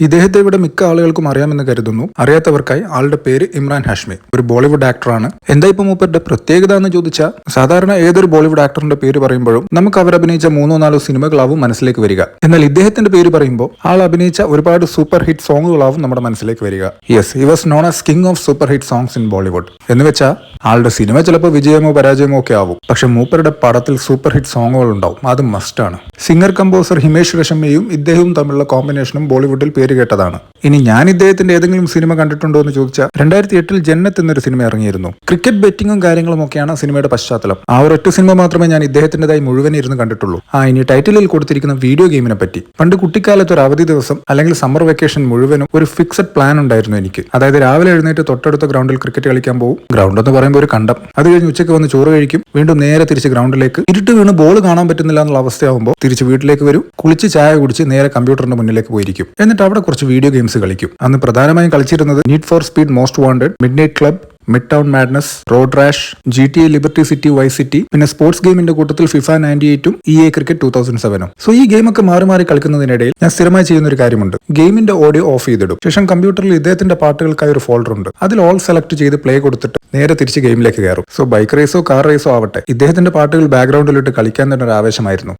ഇദ്ദേഹത്തെ ഇവിടെ മിക്ക ആളുകൾക്കും അറിയാമെന്ന് കരുതുന്നു. അറിയാത്തവർക്കായി ആളുടെ പേര് ഇമ്രാൻ ഹാഷ്മി, ഒരു ബോളിവുഡ് ആക്ടറാണ്. എന്താ ഇപ്പൊ മൂപ്പരുടെ പ്രത്യേകത എന്ന് ചോദിച്ചാൽ, സാധാരണ ഏതൊരു ബോളിവുഡ് ആക്ടറിന്റെ പേര് പറയുമ്പോഴും നമുക്ക് അവർ അഭിനയിച്ച 3-4 സിനിമകളാവും മനസ്സിലേക്ക് വരിക. എന്നാൽ ഇദ്ദേഹത്തിന്റെ പേര് പറയുമ്പോൾ ആൾ അഭിനയിച്ച ഒരുപാട് സൂപ്പർ ഹിറ്റ് സോങ്ങുകളാവും നമ്മുടെ മനസ്സിലേക്ക് വരിക. Yes, he was known as king of super hit songs in Bollywood. എന്ന് വെച്ചാൽ ആളുടെ സിനിമ ചിലപ്പോൾ വിജയമോ പരാജയമോ ഒക്കെ ആവും, പക്ഷെ മൂപ്പരുടെ പടത്തിൽ സൂപ്പർ ഹിറ്റ് സോങ്ങുകൾ ഉണ്ടാവും, അത് മസ്റ്റാണ്. സിംഗർ കമ്പോസർ ഹിമേഷ് രേഷമ്മയും ഇദ്ദേഹവും തമ്മിലുള്ള കോമ്പിനേഷനും ബോളിവുഡിൽ പേര് കേട്ടതാണ്. ഇനി ഞാൻ ഇദ്ദേഹത്തിന്റെ ഏതെങ്കിലും സിനിമ കണ്ടിട്ടുണ്ടോ എന്ന് ചോദിച്ചാൽ 2008 ജന്നത്ത് എന്നൊരു സിനിമ ഇറങ്ങിയിരുന്നു. ക്രിക്കറ്റ് ബെറ്റിങ്ങും കാര്യങ്ങളും ഒക്കെയാണ് സിനിമയുടെ പശ്ചാത്തലം. ആ ഒരൊറ്റ സിനിമ മാത്രമേ ഞാൻ ഇദ്ദേഹത്തിന്റേതായി മുഴുവൻ ഇരുന്ന് കണ്ടിട്ടുള്ളൂ. ഇനി ടൈറ്റിലിൽ കൊടുത്തിരിക്കുന്ന വീഡിയോ ഗെയിമിനെ പറ്റി. പണ്ട് കുട്ടിക്കാലത്ത് ഒരു അവധി ദിവസം അല്ലെങ്കിൽ സമ്മർ വെക്കേഷൻ മുഴുവനും ഒരു ഫിക്സഡ് പ്ലാൻ ഉണ്ടായിരുന്നു എനിക്ക്. അതായത് രാവിലെ എഴുന്നേറ്റ് തൊട്ടടുത്ത ഗ്രൗണ്ടിൽ ക്രിക്കറ്റ് കളിക്കാൻ പോകും. ഗ്രൗണ്ട് എന്ന് പറയുമ്പോൾ ഒരു കണ്ടം. അത് കഴിഞ്ഞ് ഉച്ചയ്ക്ക് വന്ന് ചോറ് കഴിക്കും. വീണ്ടും നേരെ തിരിച്ച് ഗ്രൗണ്ടിലേക്ക്. ഇരുട്ട് വീണ് ബോൾ കാണാൻ പറ്റുന്നില്ല എന്നുള്ള അവസ്ഥയാകുമ്പോൾ തിരിച്ച് വീട്ടിലേക്ക് വരും. കുളിച്ച് ചായ കുടിച്ച് നേരെ കമ്പ്യൂട്ടറിന്റെ മുന്നിലേക്ക് പോയിരിക്കും. എന്നിട്ട് അവിടെ കുറച്ച് വീഡിയോ ഗെയിംസ് കളിക്കും. അന്ന് പ്രധാനമായും കളിച്ചിരുന്നത് Need for Speed Most Wanted, Midnight Club, Midtown Madness, Road Rash, GTA Liberty City, Vice City, പിന്നെ സ്പോർട്സ് ഗെയിമിന്റെ കൂട്ടത്തിൽ FIFA 98ഉം EA ക്രിക്കറ്റ് 2007ഉം. സോ ഈ ഗെയിമൊക്കെ മാറി മാറി കളിക്കുന്നതിനിടയിൽ ഞാൻ സ്ഥിരമായി ചെയ്യുന്ന ഒരു കാര്യമുണ്ട്. ഗെയിമിന്റെ ഓഡിയോ ഓഫ് ചെയ്തിടും. ശേഷം കമ്പ്യൂട്ടറിൽ ഇദ്ദേഹത്തിന്റെ പാട്ടുകൾക്കായി ഒരു ഫോൾഡർ ഉണ്ട്. അതിൽ ഓൾ സെലക്ട് ചെയ്ത് പ്ലേ കൊടുത്തിട്ട് നേരെ തിരിച്ച് ഗെയിമിലേക്ക് കയറും. സോ ബൈക്ക് റേസോ കാർ റേസോ ആവട്ടെ, ഇദ്ദേഹത്തിന്റെ പാട്ടുകൾ ബാക്ക്ഗ്രൗണ്ടിലിട്ട് കളിക്കാൻ തന്നെ ഒരു ആവേശമായിരുന്നു.